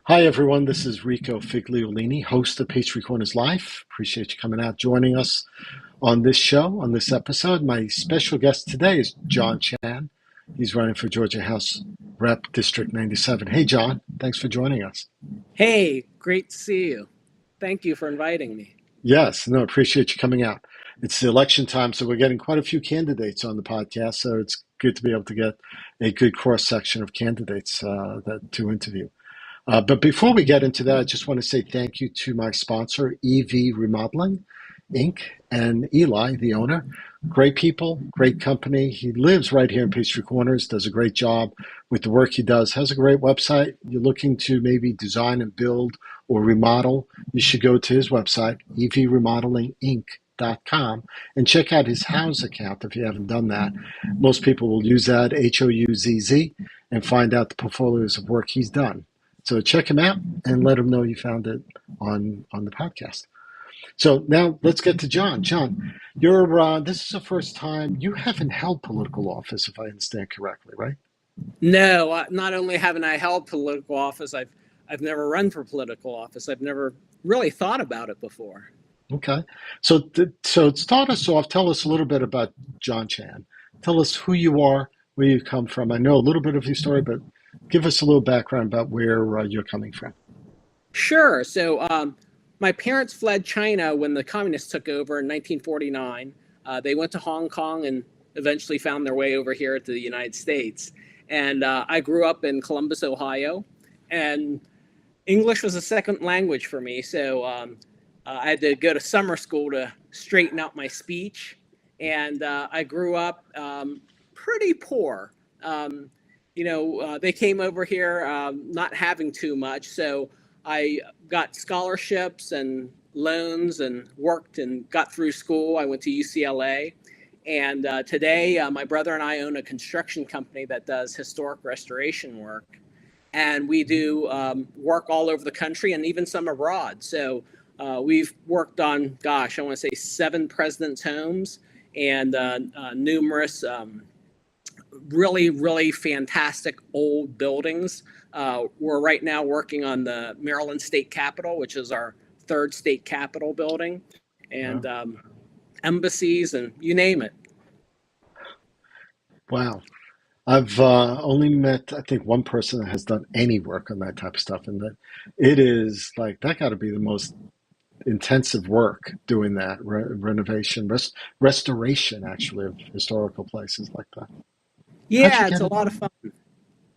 Hi, everyone. This is Rico Figliolini, host of Peachtree Corners Life. Appreciate you coming out, joining us on this show, on this episode. My special guest today is John Chan. He's running for Georgia House Rep District 97. Hey, John. Thanks for joining us. Hey, great to see you. Thank you for inviting me. Yes, no, appreciate you coming out. It's the election time, so we're getting quite a few candidates on the podcast. So it's good to be able to get a good cross section of candidates to interview. But before we get into that, I just want to say thank you to my sponsor, EV Remodeling Inc., and Eli, the owner. Great people, great company. He lives right here in Peachtree Corners, does a great job with the work he does, has a great website. You're looking to maybe design and build or remodel, you should go to his website, evremodelinginc.com, and check out his house account if you haven't done that. Most people will use that, HOUZZ, and find out the portfolios of work he's done. So check him out and let him know you found it on the podcast. So now let's get to John. John, this is the first time you haven't held political office, if I understand correctly, right? No, not only haven't I held political office, I've never run for political office. I've never really thought about it before. Okay. So start us off. Tell us a little bit about John Chan. Tell us who you are, where you come from. I know a little bit of your story, but give us a little background about where you're coming from. Sure. So my parents fled China when the communists took over in 1949. They went to Hong Kong and eventually found their way over here to the United States. And I grew up in Columbus, Ohio, and English was a second language for me. So I had to go to summer school to straighten out my speech. And I grew up pretty poor. They came over here not having too much. So I got scholarships and loans and worked and got through school. I went to UCLA. And today, my brother and I own a construction company that does historic restoration work. And we do work all over the country and even some abroad. So we've worked on, I want to say 7 presidents' homes and numerous really, really fantastic old buildings. We're right now working on the Maryland State Capitol, which is our 3rd state capitol building, and embassies and you name it. Wow. I've only met, I think, one person that has done any work on that type of stuff, and that it is like that got to be the most intensive work doing that renovation, restoration, actually, of historical places like that. Yeah, it's a lot of fun.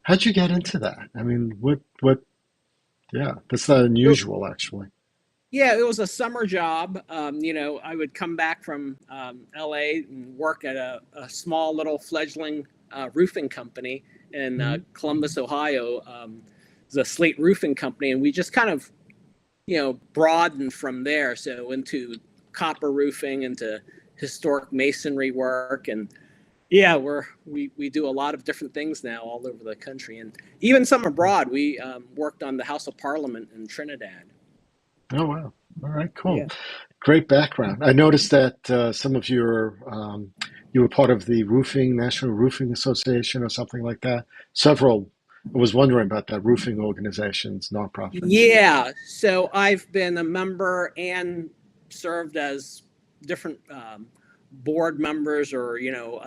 How'd you get into that? I mean, yeah, that's not unusual, actually. Yeah, it was a summer job. I would come back from LA and work at a small little fledgling roofing company in Columbus, Ohio. It's a slate roofing company, and we just kind of, broadened from there. So into copper roofing, into historic masonry work, and yeah, we do a lot of different things now all over the country, and even some abroad. We worked on the House of Parliament in Trinidad. Oh, wow. All right, cool. Yeah. Great background. I noticed that some of you were part of the National Roofing Association or something like that. I was wondering about that, roofing organizations, nonprofits. Yeah, so I've been a member and served as different board members or,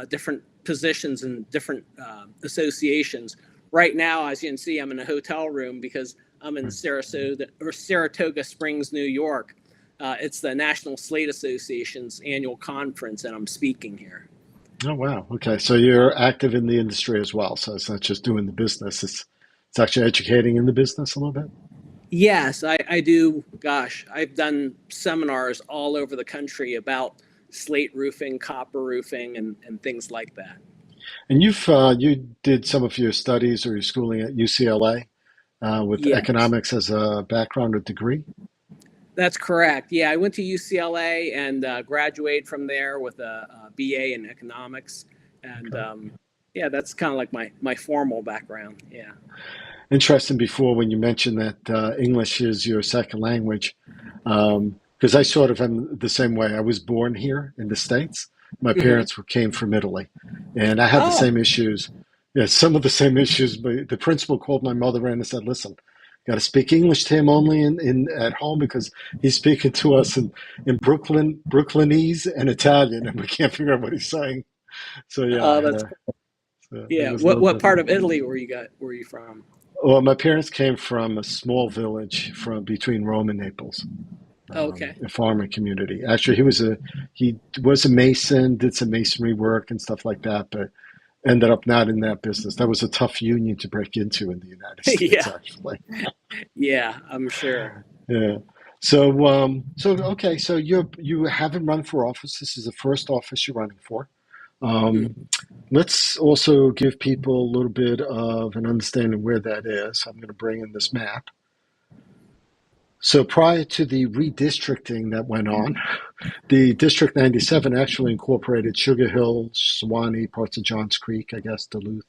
different positions in different associations. Right now, as you can see, I'm in a hotel room because I'm in Saratoga Springs, New York. It's the National Slate Association's annual conference, and I'm speaking here. Oh, wow. Okay. So you're active in the industry as well. So it's not just doing the business, it's actually educating in the business a little bit. Yes, I do. Gosh, I've done seminars all over the country about slate roofing, copper roofing, and things like that. And you did some of your studies or your schooling at UCLA with Yes. economics as a background or degree. That's correct. Yeah, I went to UCLA and graduated from there with a BA in economics. And yeah, that's kind of like my formal background. Yeah. Interesting before when you mentioned that English is your second language, because I sort of am the same way. I was born here in the States. My parents came from Italy, and I had the same issues. Yeah, some of the same issues. But the principal called my mother in and said, "Listen, got to speak English to him only in at home because he's speaking to us in Brooklynese and Italian, and we can't figure out what he's saying. So yeah, I Oh, had that's a so it yeah. was a little What part difficult. of Italy were you from? Well, my parents came from a small village from between Rome and Naples, Okay. a farming community. Actually, he was a mason, did some masonry work and stuff like that, but ended up not in that business. That was a tough union to break into in the United States, Yeah, actually. yeah, I'm sure. Yeah. So okay, so you haven't run for office. This is the first office you're running for. Um, Mm. let's also give people a little bit of an understanding where that is. I'm going to bring in this map. So prior to the redistricting that went on, the District 97 actually incorporated Sugar Hill, Suwannee, parts of Johns Creek, I guess, Duluth.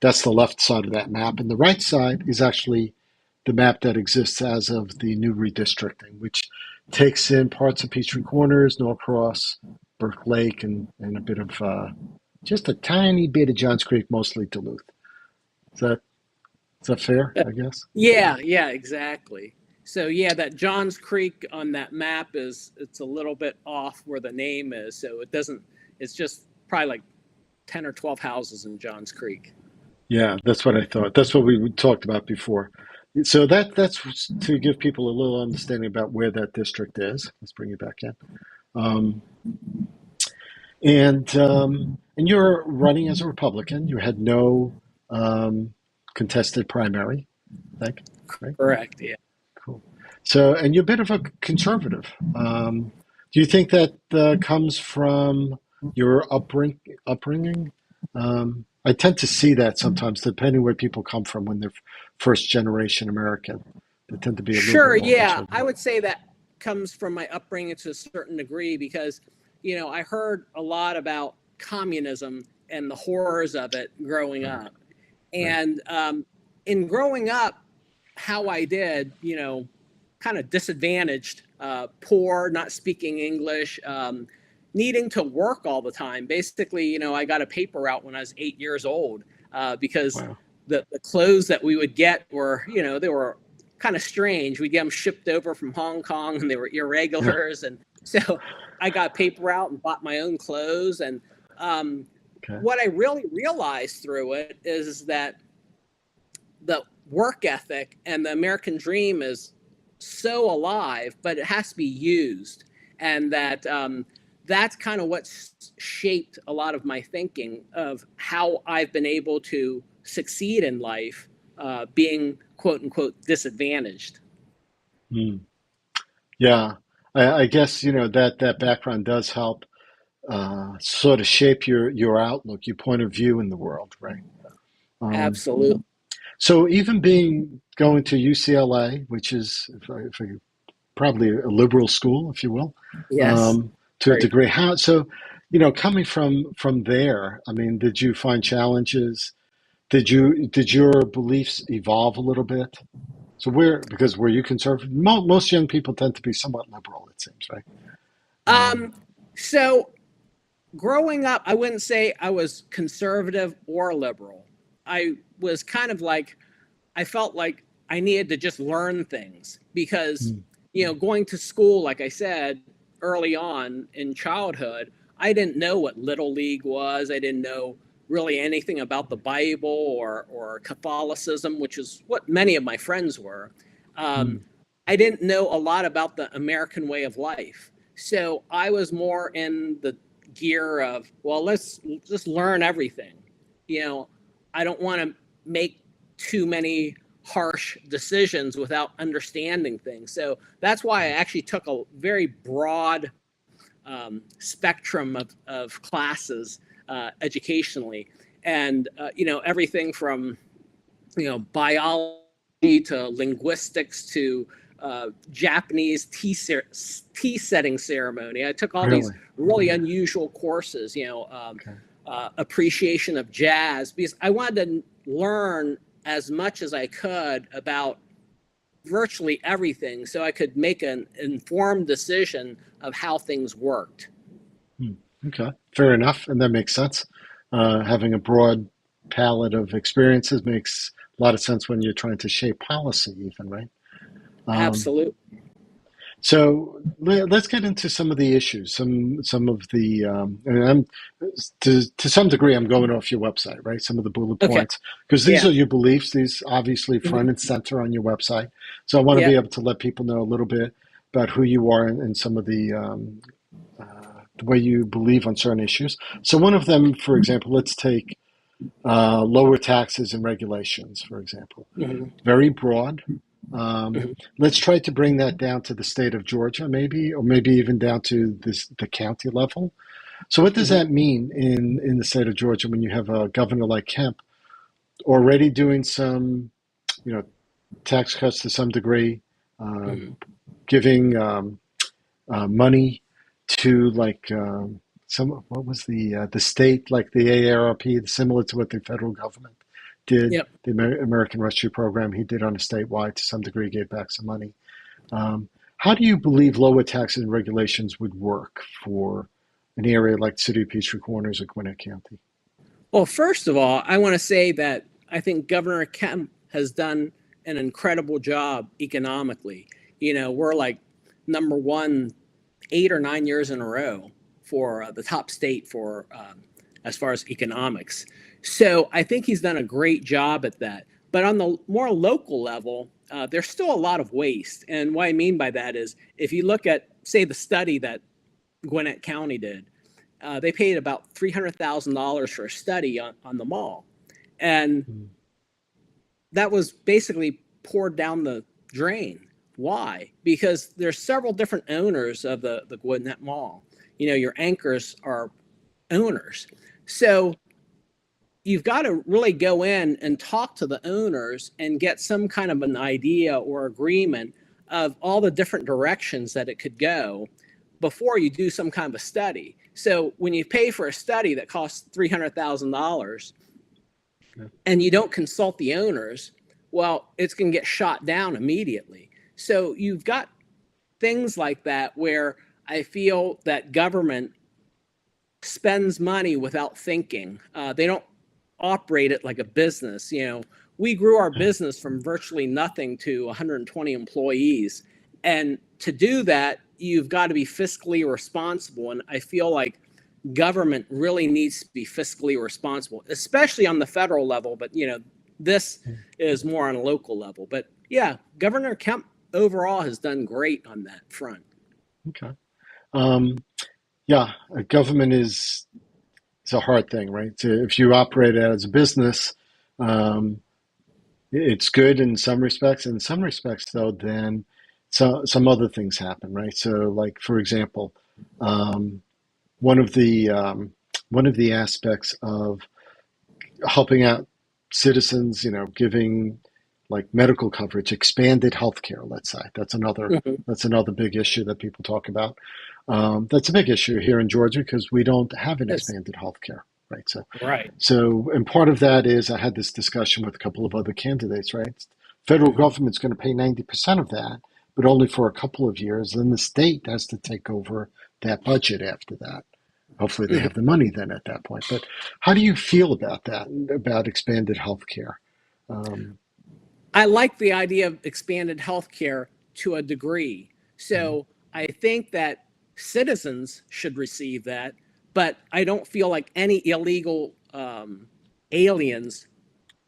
That's the left side of that map. And the right side is actually the map that exists as of the new redistricting, which takes in parts of Peachtree Corners, Norcross, Burke Lake, and a bit of just a tiny bit of Johns Creek, mostly Duluth. Is that is that fair? Uh, I guess. Yeah, yeah, exactly. So yeah, that Johns Creek on that map is it's a little bit off where the name is, so it doesn't. It's just probably like 10 or 12 houses in Johns Creek. Yeah, that's what I thought. That's what we talked about before. So that's to give people a little understanding about where that district is. Let's bring you back in. Um, and you're running as a Republican. You had no um, contested primary, I think, right? Correct. Yeah. Cool. So, and you're a bit of a conservative. Do you think that comes from your upbringing? I tend to see that sometimes, depending where people come from when they're first generation American. They tend to be a little bit Sure. more Yeah, I conservative. would say that comes from my upbringing to a certain degree because I heard a lot about communism and the horrors of it growing Right, up, right. and in growing up, how I did, kind of disadvantaged, poor, not speaking English, needing to work all the time. Basically, I got a paper route when I was 8 years old because Wow. the clothes that we would get were, they were kind of strange. We'd get them shipped over from Hong Kong and they were Yeah. irregulars. And so I got paper route and bought my own clothes. And Okay. what I really realized through it is that the work ethic and the American dream is so alive, but it has to be used, and that's kind of what's shaped a lot of my thinking of how I've been able to succeed in life, being quote unquote disadvantaged. Hmm. Yeah. I guess that background does help sort of shape your outlook, your point of view in the world, right? Um, Absolutely. so even being going to UCLA, which is if I probably a liberal school, if you will, Yes. to a Very. degree. How so? Coming from there, I mean, did you find challenges? Did your beliefs evolve a little bit? So because were you conservative? Most young people tend to be somewhat liberal, it seems, right? Um, Um, so growing up, I wouldn't say I was conservative or liberal. I was kind of like, I felt like I needed to just learn things because, mm, going to school, like I said early on in childhood, I didn't know what Little League was. I didn't know really anything about the Bible or Catholicism, which is what many of my friends were. Um, mm, I didn't know a lot about the American way of life. So I was more in the gear of, well, let's just learn everything. You know, I don't want to make too many harsh decisions without understanding things. So that's why I actually took a very broad spectrum of classes educationally. And, everything from, biology to linguistics to Japanese tea setting ceremony. I took all these really? really unusual courses, Okay. appreciation of jazz, because I wanted to learn as much as I could about virtually everything so I could make an informed decision of how things worked. Hmm. Okay. Fair enough, and that makes sense. Having a broad palette of experiences makes a lot of sense when you're trying to shape policy, even, right? Um, Absolutely. so let's get into some of the issues, some of the, and to some degree, I'm going off your website, right? Some of the bullet Okay. points, because these Yeah. are your beliefs. These obviously front Mhm. and center on your website. So I want to Yeah. be able to let people know a little bit about who you are and some of the way you believe on certain issues. So one of them, for example, let's take lower taxes and regulations, for example. Hmm. Very broad. Um, Hmm. let's try to bring that down to the state of Georgia, maybe, or maybe even down to the county level. So, what does Hmm. that mean in the state of Georgia when you have a governor like Kemp already doing some, you know, tax cuts to some degree, uh, Hmm. giving money to like some what was the state like the AARP, similar to what the federal government did, Yep. the American Rescue Program. He did on a statewide to some degree, gave back some money. Um, how do you believe lower taxes and regulations would work for an area like the city of Peachtree Corners or Gwinnett County? Well, first of all, I want to say that I think Governor Kemp has done an incredible job economically. We're like number one 8 or 9 years in a row for the top state for as far as economics. So I think he's done a great job at that. But on the more local level, there's still a lot of waste. And what I mean by that is if you look at, say, the study that Gwinnett County did, they paid about $300,000 for a study on the mall. And Mm. that was basically poured down the drain. Why? Because there's several different owners of the Gwinnett Mall. Your anchors are owners. So you've got to really go in and talk to the owners and get some kind of an idea or agreement of all the different directions that it could go before you do some kind of a study. So when you pay for a study that costs $300,000 Yeah. and you don't consult the owners, well, it's going to get shot down immediately. So you've got things like that where I feel that government spends money without thinking. They don't operate it like a business. We grew our business from virtually nothing to 120 employees. And to do that, you've got to be fiscally responsible. And I feel like government really needs to be fiscally responsible, especially on the federal level. But, this is more on a local level. But yeah, Governor Kemp overall has done great on that front. Okay. Um, yeah, government is it's a hard thing, right? If you operate it as a business, um, it's good in some respects. In some respects, though, then some other things happen, right? So, like for example, um, one of the um, one of the aspects of helping out citizens, giving like medical coverage, expanded healthcare, let's say. Mm-hmm. That's another big issue that people talk about. That's a big issue here in Georgia because we don't have an Yes. expanded healthcare, right? Right. And part of that is I had this discussion with a couple of other candidates, right? Federal Mm-hmm. government's going to pay 90% of that, but only for a couple of years. Then the state has to take over that budget after that. Hopefully they Mm-hmm. have the money then at that point. But how do you feel about that, about expanded healthcare? Um, I like the idea of expanded healthcare to a degree. mhm. So I think that citizens should receive that, but I don't feel like any illegal aliens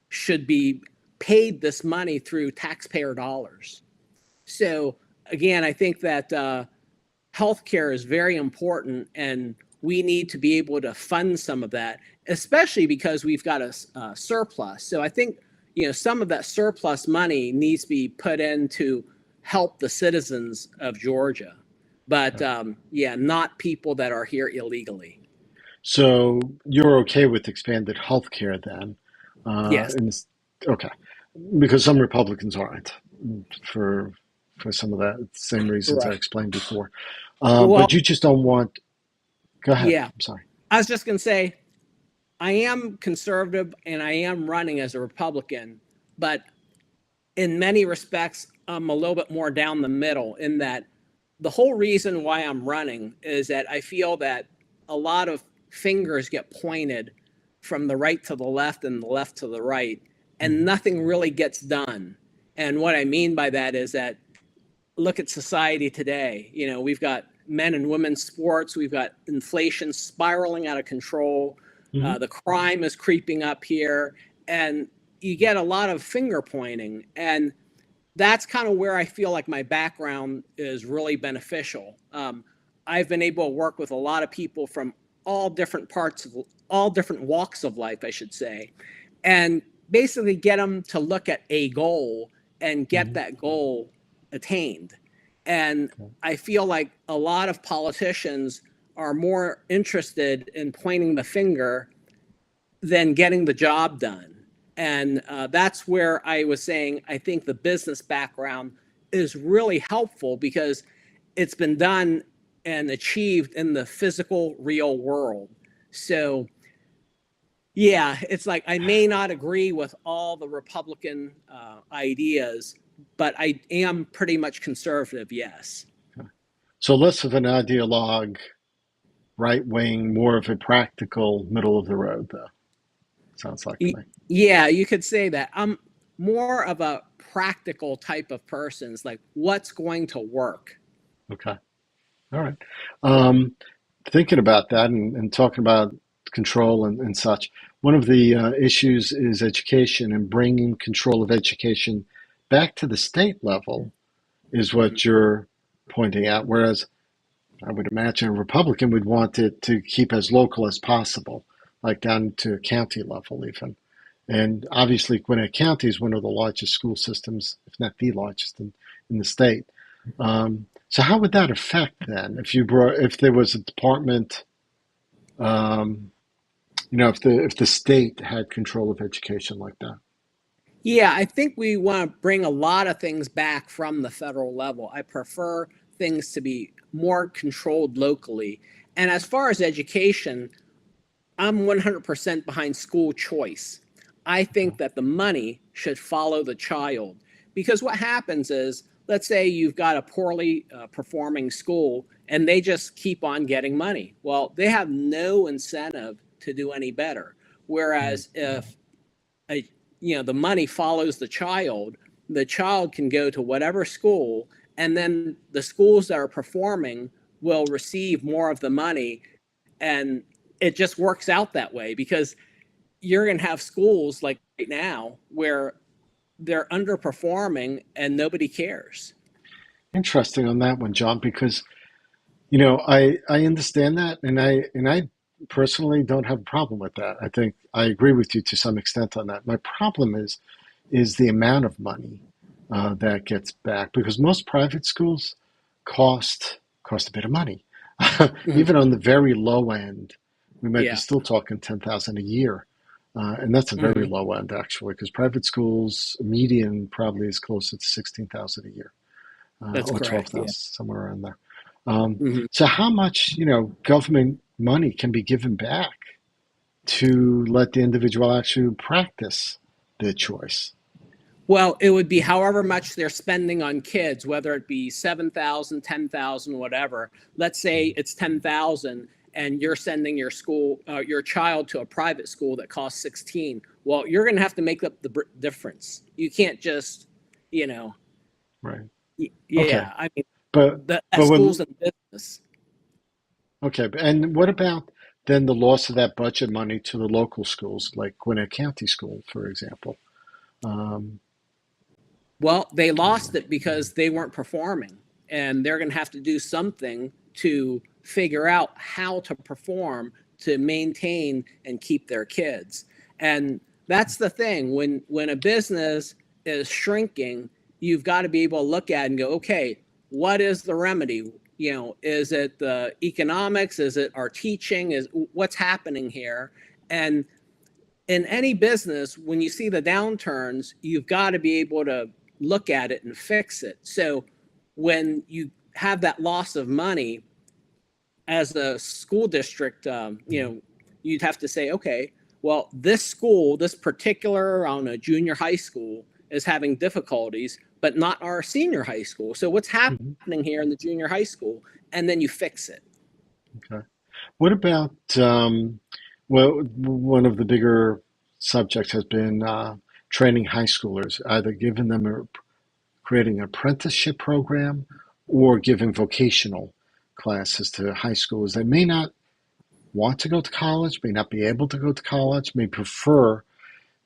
should be paid this money through taxpayer dollars. So again, I think that healthcare is very important, and we need to be able to fund some of that, especially because we've got a surplus. So I think some of that surplus money needs to be put in to help the citizens of Georgia, but Okay. yeah, not people that are here illegally. So you're okay with expanded healthcare then? Yes. In this, okay, because some Republicans aren't for for some of that same reasons I Right. explained before. Well, But you just don't want. Go ahead. yeah. I'm sorry. I was just going to say I am conservative and I am running as a Republican, but in many respects, I'm a little bit more down the middle in that the whole reason why I'm running is that I feel that a lot of fingers get pointed from the right to the left and the left to the right. and nothing really gets done. And what I mean by that is that look at society today. You know, we've got men and women's sports, we've got inflation spiraling out of control, Hmm. the crime is creeping up here, and you get a lot of finger pointing. And that's kind of where I feel like my background is really beneficial. I've been able to work with a lot of people from all different parts of all different walks of life, I should say, and basically get them to look at a goal and get Hmm. that goal attained. And Okay. I feel like a lot of politicians are more interested in pointing the finger than getting the job done. And that's where I was saying I think the business background is really helpful because it's been done and achieved in the physical, real world. So, yeah, it's like I may not agree with all the Republican ideas, but I am pretty much conservative, yes. So less of an ideologue, right wing, more of a practical, middle of the road, though. Sounds like to me. Yeah, you could say that. I'm more of a practical type of person. It's like, what's going to work? Okay. All right. Um, Thinking about that and talking about control and such, one of the issues is education and bringing control of education back to the state level is Mhm. what you're pointing out. Whereas I would imagine a Republican would want it to keep as local as possible, like down to county level even. And obviously, Gwinnett County is one of the largest school systems, if not the largest in the state. So how would that affect then if there was a department, um, if the state had control of education like that? Yeah, I think we want to bring a lot of things back from the federal level. I prefer things to be more controlled locally. And as far as education, I'm 100% behind school choice. I think that the money should follow the child because what happens is, let's say you've got a poorly performing school and they just keep on getting money. Well, they have no incentive to do any better. Mm. Whereas if a, the money follows the child can go to whatever school, and then the schools that are performing will receive more of the money, and it just works out that way because you're going to have schools like right now where they're underperforming and nobody cares. Interesting on that one, John, because I understand that, and I personally don't have a problem with that. I think I agree with you to some extent on that. My problem is the amount of money that gets back because most private schools cost a bit of money. Mhm. Even on the very low end, we might be Yeah. still talking 10,000 a year, and that's a very Hmm. low end actually, because private schools median probably is closer to 16,000 a year That's or correct. 12,000 Yeah. somewhere around there. Um, Hmm. so how much government money can be given back to let the individual actually practice their choice? Well, it would be however much they're spending on kids, whether it be 7,000, 10,000, whatever. Let's say it's 10,000 and you're sending your child to a private school that costs 16. Well, you're going to have to make up the difference. You can't just, you know, Right. Okay. yeah, I mean, But that but school's when in business. and what about then the loss of that budget money to the local schools, like Gwinnett County School, for example? Um, Well, they lost it because they weren't performing, and they're going to have to do something to figure out how to perform to maintain and keep their kids. And that's the thing when a business is shrinking, you've got to be able to look at it and go, okay, what is the remedy? Is it the economics? Is it our teaching? Is what's happening here? And in any business, when you see the downturns, you've got to be able to look at it and fix it. So when you have that loss of money as a school district, you'd have to say, okay, well, this school, this particular, I don't know, junior high school is having difficulties, but not our senior high school. So what's mhm, happening here in the junior high school? And then you fix it. okay. What about well, one of the bigger subjects has been training high schoolers, either giving them creating an apprenticeship program or giving vocational classes to high schoolers that may not want to go to college, may not be able to go to college, may prefer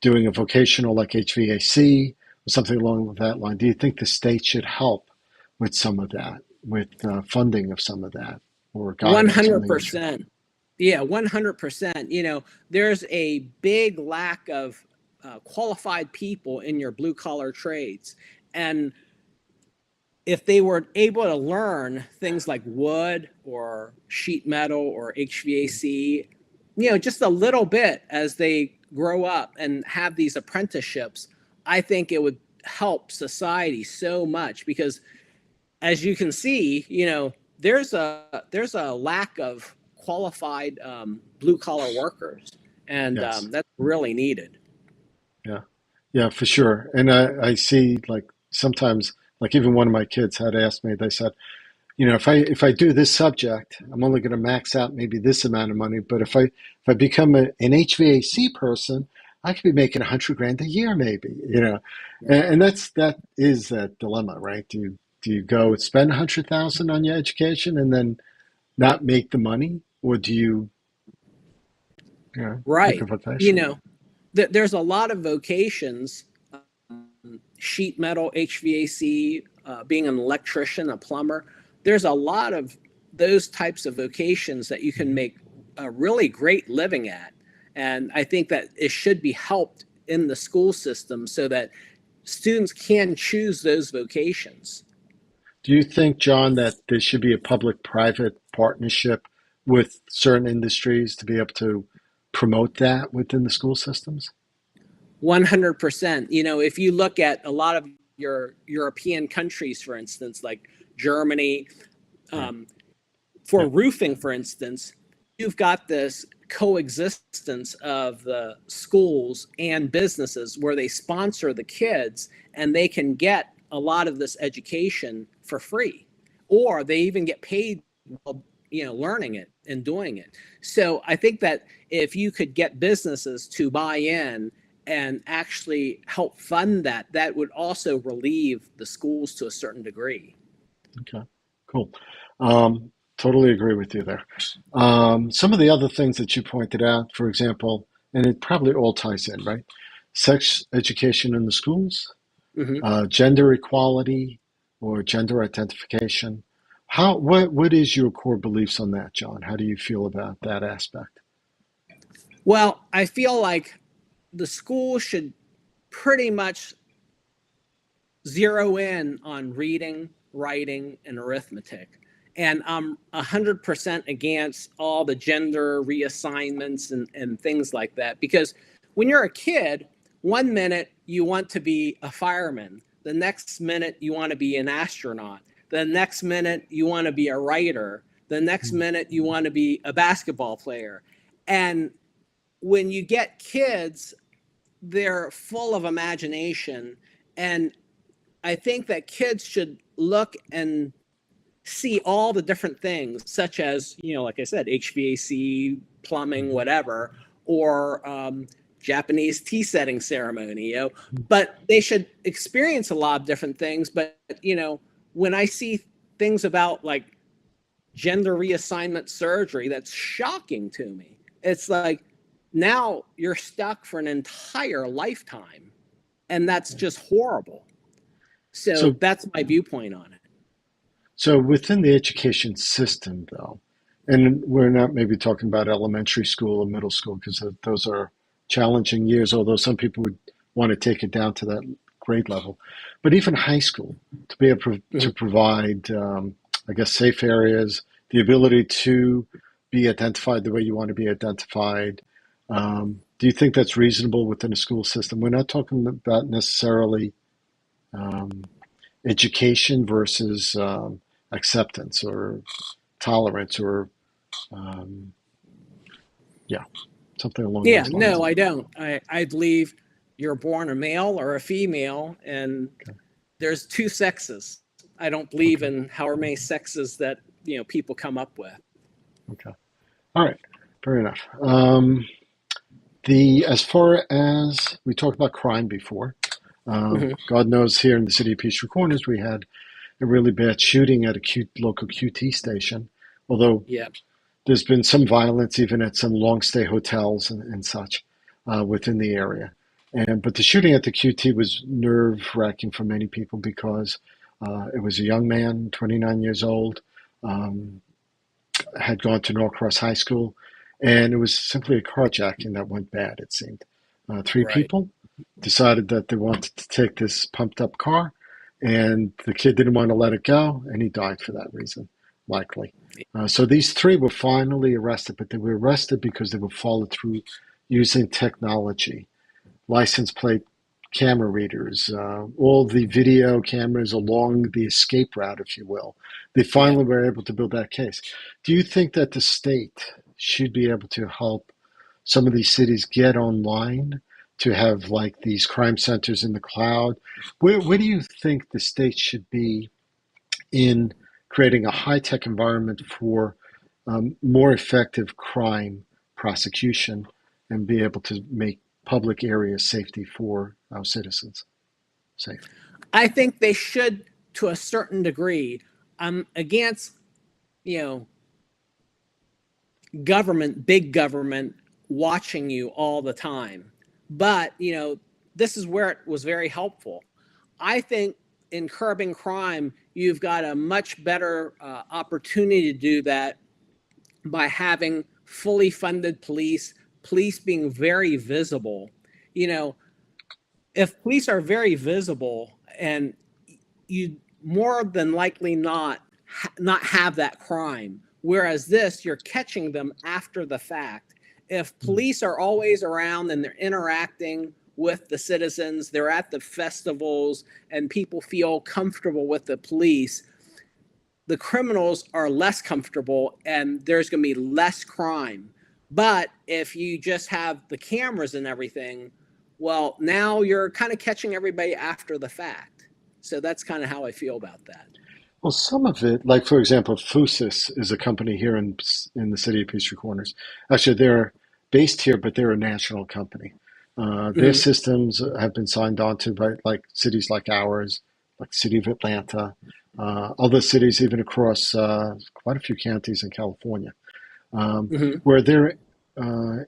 doing a vocational like HVAC or something along that line. Do you think the state should help with some of that, with funding of some of that, or guidance from the industry? 100%. Yeah, 100%. There's a big lack of qualified people in your blue collar trades. And if they were able to learn things like wood or sheet metal or HVAC, just a little bit as they grow up and have these apprenticeships, I think it would help society so much because, as you can see, there's a lack of qualified blue collar workers, and Yes. that's really needed. Yeah. Yeah, for sure. And I see like sometimes, like even one of my kids had asked me, they said, if I do this subject, I'm only going to max out maybe this amount of money. But if I become an HVAC person, I could be making 100 grand a year, maybe. And that is that dilemma, right? Do you go spend 100,000 on your education and then not make the money, or do you, pick a Right. vocation? There's a lot of vocations, sheet metal, HVAC, being an electrician, a plumber. There's a lot of those types of vocations that you can make a really great living at. And I think that it should be helped in the school system so that students can choose those vocations. Do you think, John, that there should be a public-private partnership with certain industries to be able to promote that within the school systems? 100%. If you look at a lot of your European countries, for instance, like Germany, Right. for Yeah. roofing, for instance, you've got this coexistence of the schools and businesses where they sponsor the kids and they can get a lot of this education for free, or they even get paid while learning it and doing it. So I think that if you could get businesses to buy in and actually help fund that, that would also relieve the schools to a certain degree. Okay. Cool. Totally agree with you there. Some of the other things that you pointed out, for example, and it probably all ties in, right? Sex education in the schools, Hmm. gender equality or gender identification. What is your core beliefs on that, John? How do you feel about that aspect? Well, I feel like the school should pretty much zero in on reading, writing, and arithmetic. And I'm 100% against all the gender reassignments and things like that. Because when you're a kid, one minute you want to be a fireman, the next minute you want to be an astronaut, the next minute you want to be a writer, the next Hmm. minute you want to be a basketball player. And when you get kids, they're full of imagination. And I think that kids should look and see all the different things, such as, like I said, HVAC, plumbing, Mhm. whatever, or Japanese tea setting ceremony. But they should experience a lot of different things. But, when I see things about like gender reassignment surgery, that's shocking to me. It's like now you're stuck for an entire lifetime, and that's just horrible. So So, that's my viewpoint on it. so within the education system, though, and we're not maybe talking about elementary school or middle school because those are challenging years, although some people would want to take it down to that grade level. But even high school, to be able to Mhm. provide, I guess, safe areas, the ability to be identified the way you want to be identified. Do you think that's reasonable within a school system? We're not talking about necessarily um, education versus acceptance or tolerance or um, yeah, something along Yeah, those lines. no, I don't. I believe you're born a male or a female, and Okay. there's two sexes. I don't believe Okay. in however many sexes that people come up with. Okay. All right. Fair enough. The As far as we talked about crime before, Hmm. God knows here in the city of Peachtree Corners we had a really bad shooting at a local QT station. Although Yeah. there's been some violence even at some long stay hotels and such within the area. But the shooting at the QT was nerve wracking for many people because it was a young man, 29 years old, um, had gone to Norcross High School, and it was simply a carjacking that went bad, it seemed. Three Right. people decided that they wanted to take this pumped up car, and the kid didn't want to let it go, and he died for that reason, likely. So these three were finally arrested, but they were arrested because they were followed through using technology, license plate camera readers, all the video cameras along the escape route, if you will. They Yeah. finally were able to build that case. Do you think that the state should be able to help some of these cities get online to have like these crime centers in the cloud? Where do you think the state should be in creating a high tech environment for more effective crime prosecution and be able to make public areas safety for our citizens safe? I think they should to a certain degree. I'm against, you know, government, big government watching you all the time. But, this is where it was very helpful. I think in curbing crime, you've got a much better opportunity to do that by having fully funded police, police being very visible. You know, if police are very visible and you more than likely not have that crime, whereas this you're catching them after the fact. If police are always around and they're interacting with the citizens, they're at the festivals and people feel comfortable with the police, the criminals are less comfortable and there's going to be less crime. But if you just have the cameras and everything, well, now you're kind of catching everybody after the fact. So that's kind of how I feel about that. Well, some of it, like for example, Fusus is a company here in the city of Peachtree Corners. Actually, they're based here, but they're a national company. Their Hmm. systems have been signed on to by like cities like ours, like the city of Atlanta, other cities even across quite a few counties in California, Hmm. where they're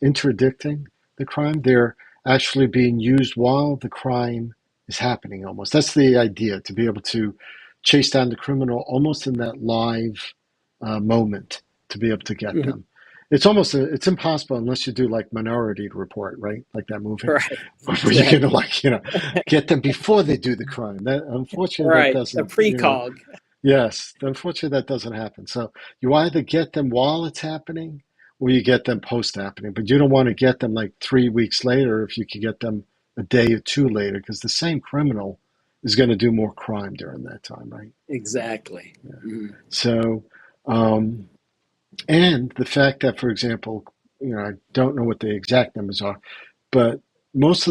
interdicting the crime. They're actually being used while the crime is happening almost. That's the idea, to be able to chase down the criminal almost in that live moment to be able to get Hmm. them. It's almost it's impossible unless you do like Minority Report, right? Like that movie, Right. where you're gonna Exactly. like get them before they do the crime. That unfortunately that Right. The doesn't precog. Yes, unfortunately, that doesn't happen. So you either get them while it's happening or you get them post happening. But you don't want to get them like 3 weeks later if you could get them a day or two later, because the same criminal is going to do more crime during that time, right? Exactly. Yeah. Hmm. So, um, and the fact that, for example, I don't know what the exact numbers are, but most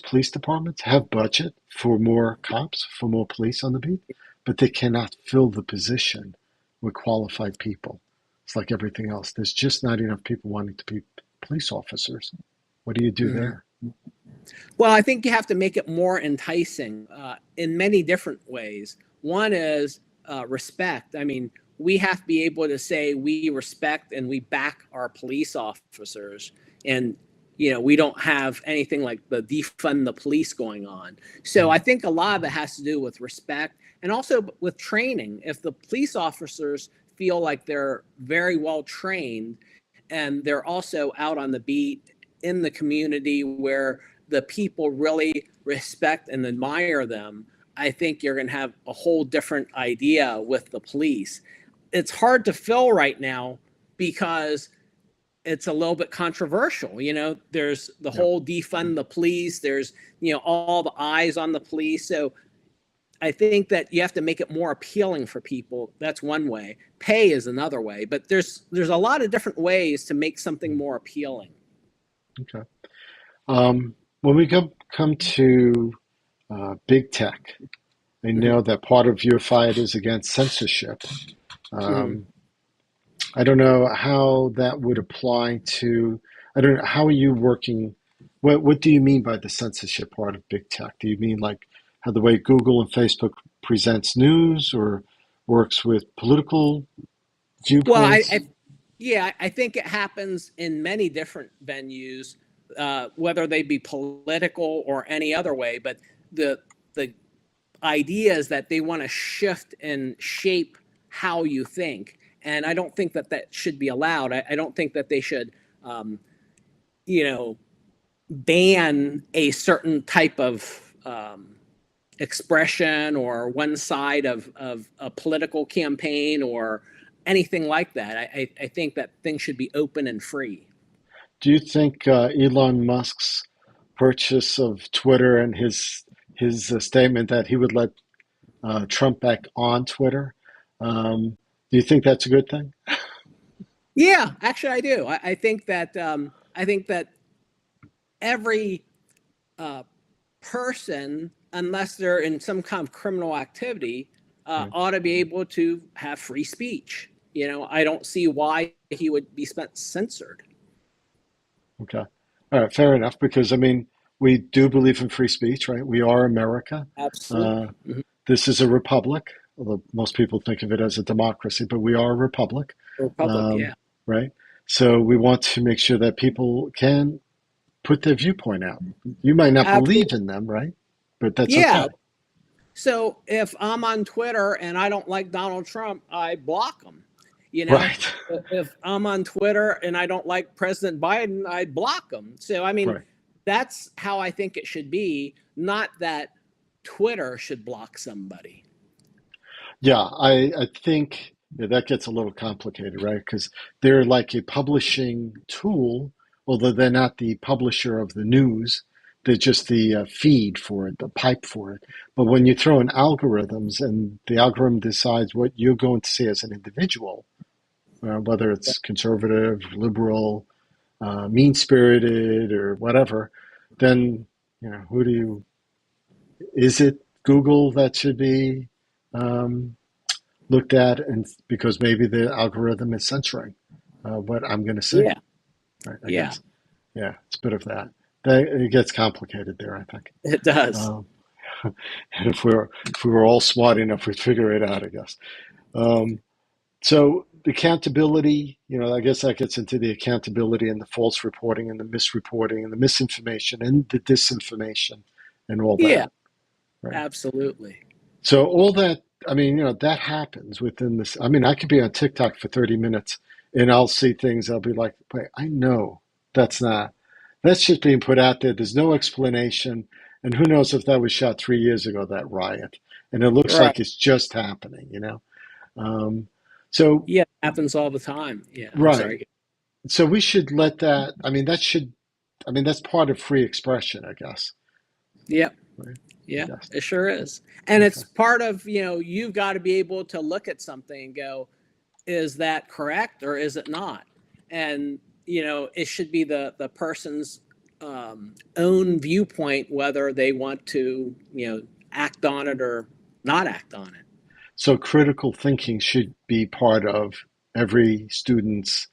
police departments have budget for more cops, for more police on the beat, but they cannot fill the position with qualified people. It's like everything else. There's just not enough people wanting to be police officers. What do you do Hmm. there? Well, I think you have to make it more enticing in many different ways. One is respect. I mean, we have to be able to say we respect and we back our police officers. And, we don't have anything like the defund the police going on. So I think a lot of it has to do with respect and also with training. If the police officers feel like they're very well trained and they're also out on the beat in the community where the people really respect and admire them, I think you're going to have a whole different idea with the police. It's hard to fill right now because it's a little bit controversial. There's the Yeah. whole defund the police, there's, all the eyes on the police. So I think that you have to make it more appealing for people. That's one way. Pay is another way, but there's a lot of different ways to make something more appealing. Okay. When we come to big tech, I Hmm. know that part of your fight is against censorship. Hmm. Um, I don't know how that would apply to. I don't know how are you working What do you mean by the censorship part of big tech? Do you mean like how the way Google and Facebook presents news or works with political Well, viewpoints? yeah, I think it happens in many different venues, whether they be political or any other way. But the idea is that they want to shift and shape how you think, and I don't think that that should be allowed. I don't think that they should, um, you know, ban a certain type of expression or one side of a political campaign or anything like that. I think that things should be open and free. Do you think Elon Musk's purchase of Twitter and his statement that he would let Trump back on Twitter, do you think that's a good thing? Yeah, actually, I do. I think that every uh, person, unless they're in some kind of criminal activity, Right. ought to be able to have free speech. I don't see why he would be censored. Okay. All right. Fair enough. Because I mean, we do believe in free speech, right? We are America. Uh, Absolutely. Mhm. this is a republic, although most people think of it as a democracy, but we are a republic, Republic, um, yeah. right? So we want to make sure that people can put their viewpoint out. You might not believe Absolutely. in them, right? But that's Yeah. okay. So if I'm on Twitter and I don't like Donald Trump, I block him. You know, Right. if I'm on Twitter and I don't like President Biden, I block him. So, I mean, Right. that's how I think it should be, not that Twitter should block somebody. Yeah, I think that gets a little complicated, right? Because they're like a publishing tool, although they're not the publisher of the news. They're just the feed for it, the pipe for it. But when you throw in algorithms and the algorithm decides what you're going to see as an individual, whether it's conservative, liberal, mean-spirited, or whatever, then who do you? Is it Google that should be um, looked at, and because maybe the algorithm is censoring what I'm going to see, Yeah. right? I Yeah. guess. Yeah, it's a bit of that. It gets complicated there, I think. It does. Um, and if we were all smart enough, we'd figure it out, I guess. Um, so the accountability, I guess that gets into the accountability and the false reporting and the misreporting and the misinformation and the disinformation and all Yeah. that, right? Absolutely. So all that, I mean, that happens within this. I mean, I could be on TikTok for 30 minutes and I'll see things. I'll be like, wait, I know that's just being put out there. There's no explanation. And who knows if that was shot 3 years ago, that riot. And it looks Right. like it's just happening. Um, so, Yeah. It happens all the time. Yeah. I'm right. sorry. So we should let that, I mean, that's part of free expression, I guess. Yep. Right? I Yeah, guess. it sure is. And Okay. it's part of, you've got to be able to look at something and go, is that correct or is it not? And, it should be the person's own viewpoint, whether they want to, act on it or not act on it. So critical thinking should be part of every student's,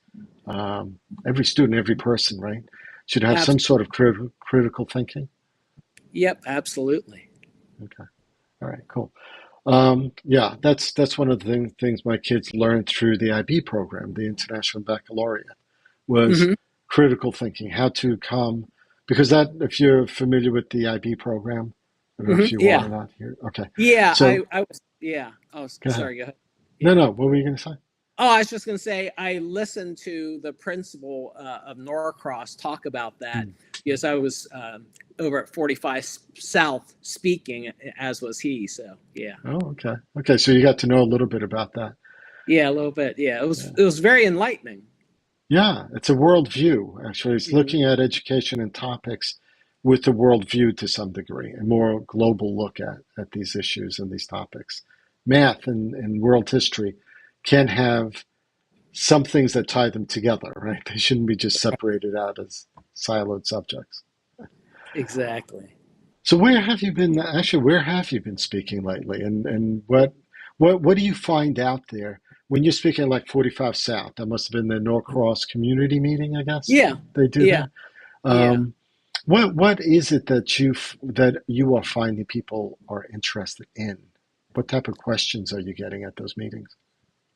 every student, every person, right? Should have some Abs- sort of critical thinking. yep, absolutely. Okay. All right. Cool. Yeah, that's one of the things my kids learned through the IB program, the International Baccalaureate, was Hmm. critical thinking, how to come, because that, if you're familiar with the IB program, I don't know if you are Yeah. or not here. Okay. Yeah. So I was, yeah. Oh, go ahead. sorry. Go ahead. No, Yeah. no. What were you going to say? Oh, I was just going to say, I listened to the principal of Norcross talk about that Hmm. because I was over at 45 South speaking, as was he. So, yeah. Oh, okay. Okay. So you got to know a little bit about that. Yeah, a little bit. Yeah, Yeah. it was very enlightening. Yeah, it's a worldview, actually. It's Hmm. looking at education and topics with the worldview to some degree, a more global look at these issues and these topics. Math and world history can have some things that tie them together, right? They shouldn't be just separated out as siloed subjects. Exactly. So where have you been, actually, where have you been speaking lately? And what do you find out there when you're speaking at like 45 South? That must have been the Norcross community meeting, I guess Yeah. they do Yeah. there. Yeah. Um, What is it that you are finding people are interested in? What type of questions are you getting at those meetings?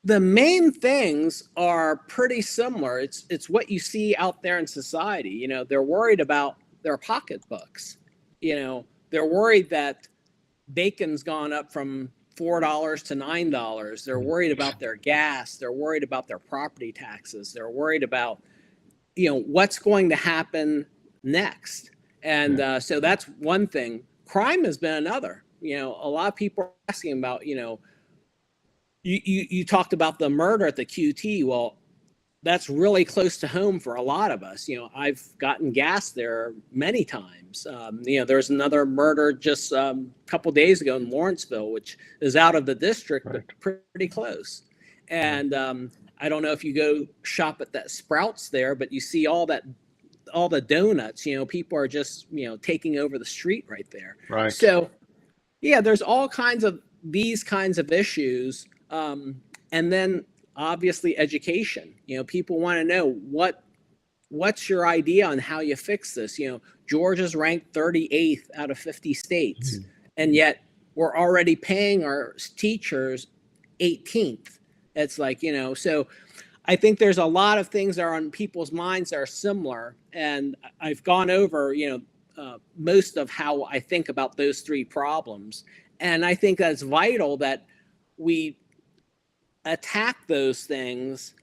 The main things are pretty similar. It's what you see out there in society. They're worried about their pocketbooks. They're worried that bacon's gone up from $4 to $9. They're worried about their gas. They're worried about their property taxes. They're worried about what's going to happen next. And Yeah, so that's one thing. Crime has been another. A lot of people are asking about, you talked about the murder at the QT. Well, that's really close to home for a lot of us. I've gotten gas there many times. There's another murder just a couple days ago in Lawrenceville, which is out of the district, but right, pretty close. right, And I don't know if you go shop at that Sprouts there, but you see all the donuts. People are just taking over the street right there. right. So yeah, there's all kinds of these kinds of issues, and then obviously education. People want to know what's your idea on how you fix this. Georgia's ranked 38th out of 50 states, Mhm. and yet we're already paying our teachers 18th. It's like, so I think there's a lot of things that are on people's minds that are similar, and I've gone over, most of how I think about those three problems, and I think that's vital that we attack those things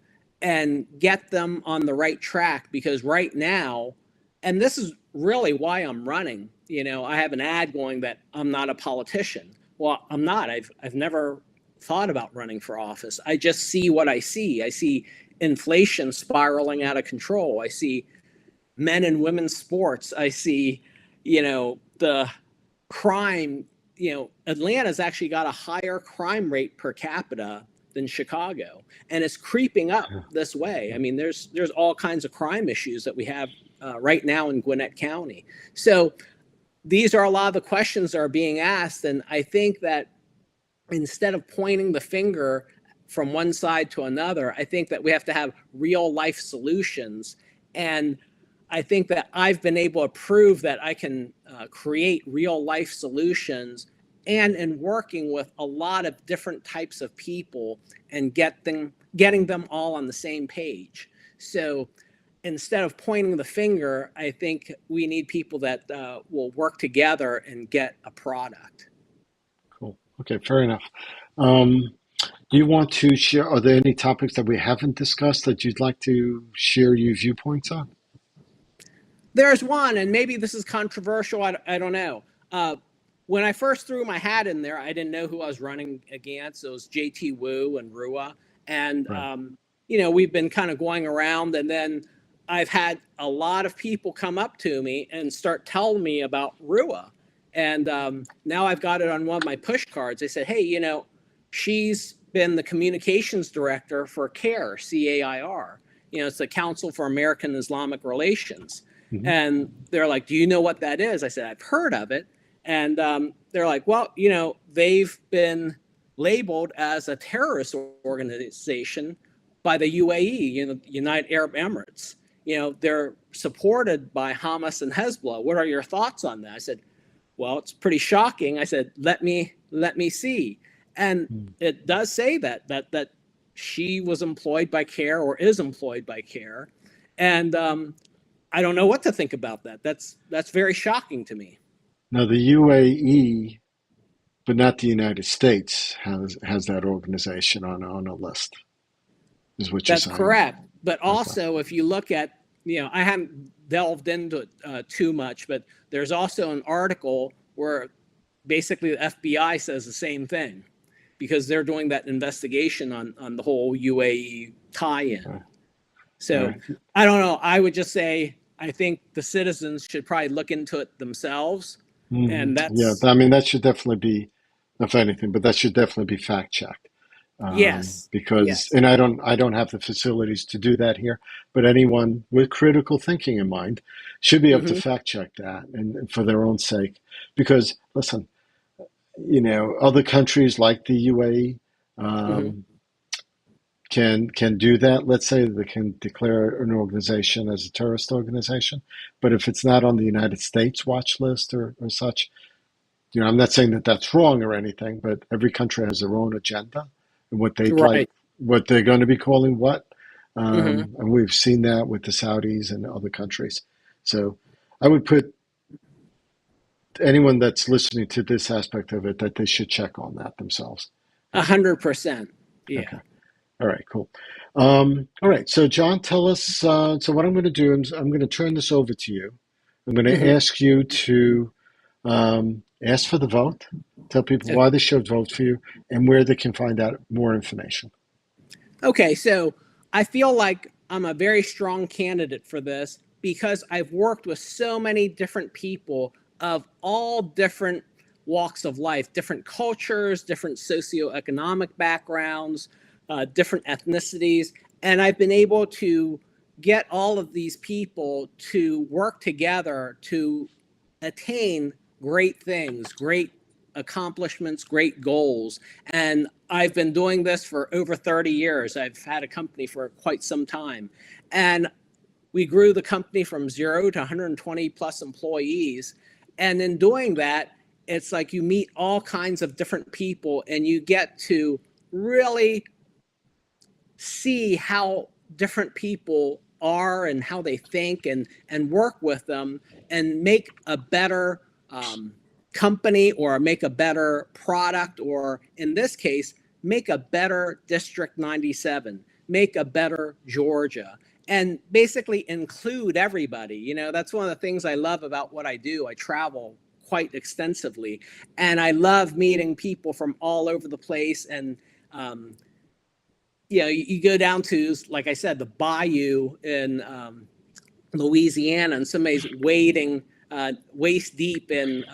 and get them on the right track, because right now, and this is really why I'm running. I have an ad going that I'm not a politician. Well, I'm not. I've never thought about running for office. I just see what I see. I see inflation spiraling out of control. I see men and women's sports. I see, the crime. Atlanta's actually got a higher crime rate per capita than Chicago, and it's creeping up Yeah, this way. I yeah. mean, there's all kinds of crime issues that we have right now in Gwinnett County. So these are a lot of the questions that are being asked, and I think that instead of pointing the finger from one side to another, I think that we have to have real life solutions. And I think that I've been able to prove that I can create real life solutions, and in working with a lot of different types of people and getting them all on the same page. So instead of pointing the finger, I think we need people that will work together and get a product. Cool. Okay, fair enough. Um, do you want to share? Are there any topics that we haven't discussed that you'd like to share your viewpoints on? There's one, and maybe this is controversial. I don't know. When I first threw my hat in there, I didn't know who I was running against. It was JT Wu and Rua. And, Right. we've been kind of going around, and then I've had a lot of people come up to me and start telling me about Rua. And now I've got it on one of my push cards. They said, hey, she's been the communications director for CAIR, CAIR. It's the Council for American Islamic Relations. Hmm. And they're like, do you know what that is? I said, I've heard of it. And they're like, well, they've been labeled as a terrorist organization by the UAE, United Arab Emirates. They're supported by Hamas and Hezbollah. What are your thoughts on that? I said, well, it's pretty shocking. I said, let me see. And it does say that she was employed by CAIR, or is employed by CAIR. And I don't know what to think about that. That's very shocking to me. Now, the UAE, but not the United States, has that organization on a list, is what you're That's saying. correct. But Okay. also, if you look at, I haven't delved into it too much, but there's also an article where basically the FBI says the same thing, because they're doing that investigation on the whole UAE tie-in. Right. So Right. I don't know. I would just say I think the citizens should probably look into it themselves, Hmm. and Yeah. that's I mean, that should definitely be, if anything, but that should definitely be fact checked. yes, Because, yes. and I don't have the facilities to do that here, but anyone with critical thinking in mind should be able to Hmm. fact check that, and for their own sake. Because listen, other countries like the UAE, Hmm. um, can do that. Let's say they can declare an organization as a terrorist organization, but if it's not on the United States watch list or such, I'm not saying that that's wrong or anything, but every country has their own agenda and what they'd like, Right. what they're going to be calling what. Hmm. And we've seen that with the Saudis and other countries. So I would put anyone that's listening to this aspect of it that they should check on that themselves. Yeah. 100%. Okay. Yeah. All right. Cool. All right. So John, tell us. So what I'm going to do is I'm going to turn this over to you. I'm going to Hmm. ask you to ask for the vote. Tell people why they should vote for you and where they can find out more information. Okay, so I feel like I'm a very strong candidate for this because I've worked with so many different people of all different walks of life, different cultures, different socioeconomic backgrounds, different ethnicities, and I've been able to get all of these people to work together to attain great things, great accomplishments, great goals. And I've been doing this for over 30 years. I've had a company for quite some time. And we grew the company from 0 to 120 plus employees. And in doing that, it's like you meet all kinds of different people and you get to really see how different people are and how they think and work with them and make a better company or make a better product, or in this case, make a better District 97, make a better Georgia, and basically include everybody. That's one of the things I love about what I do. I travel quite extensively and I love meeting people from all over the place. And um, you go down to, like I said, the bayou in Louisiana, and somebody's wading waist deep in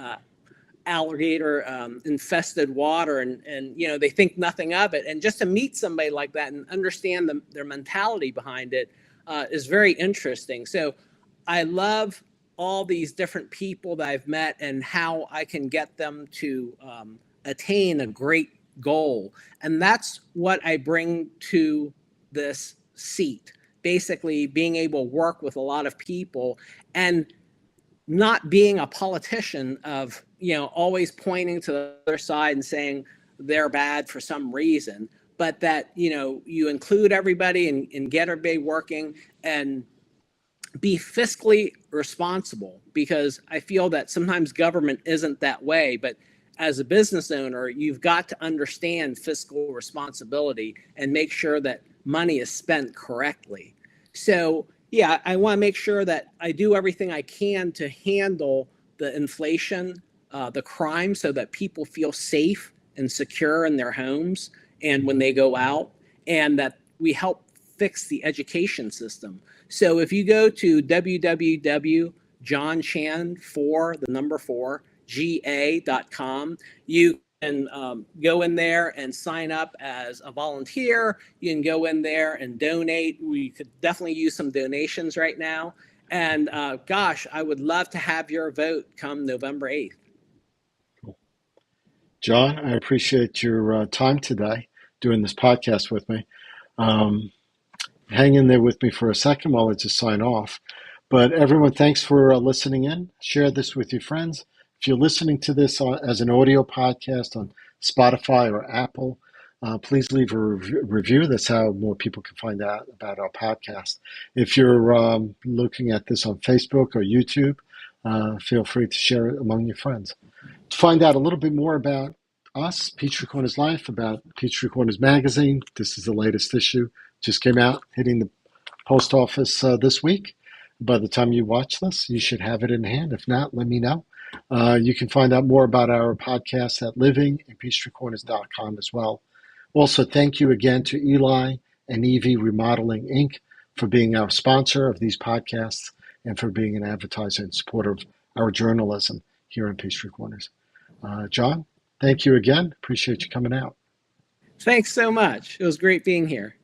alligator infested water, and they think nothing of it. And just to meet somebody like that and understand their mentality behind it is very interesting. So I love all these different people that I've met and how I can get them to attain a great goal. And that's what I bring to this seat. Basically, being able to work with a lot of people and not being a politician of, always pointing to the other side and saying they're bad for some reason, but that, you include everybody and get everybody working and be fiscally responsible, because I feel that sometimes government isn't that way. But as a business owner, you've got to understand fiscal responsibility and make sure that money is spent correctly. So, yeah, I want to make sure that I do everything I can to handle the inflation, the crime, so that people feel safe and secure in their homes and when they go out, and that we help fix the education system. So if you go to www.johnchan4, the number 4, ga.com, you can go in there and sign up as a volunteer. You can go in there and donate. We could definitely use some donations right now. And gosh, I would love to have your vote come November 8th. John, I appreciate your time today doing this podcast with me. Um, Hang in there with me for a second while I just sign off. But everyone, thanks for listening in. Share this with your friends. If you're listening to this as an audio podcast on Spotify or Apple, please leave a review. That's how more people can find out about our podcast. If you're looking at this on Facebook or YouTube, feel free to share it among your friends. To find out a little bit more about us, Peachtree Corners Life, about Peachtree Corners Magazine, this is the latest issue. Just came out, hitting the post office this week. By the time you watch this, you should have it in hand. If not, let me know. You can find out more about our podcast at livingandpeachtreecorners.com as well. Also, thank you again to Eli and Evie Remodeling Inc. for being our sponsor of these podcasts and for being an advertiser and supporter of our journalism here in Peachtree Corners. John, thank you again. Appreciate you coming out. Thanks so much. It was great being here.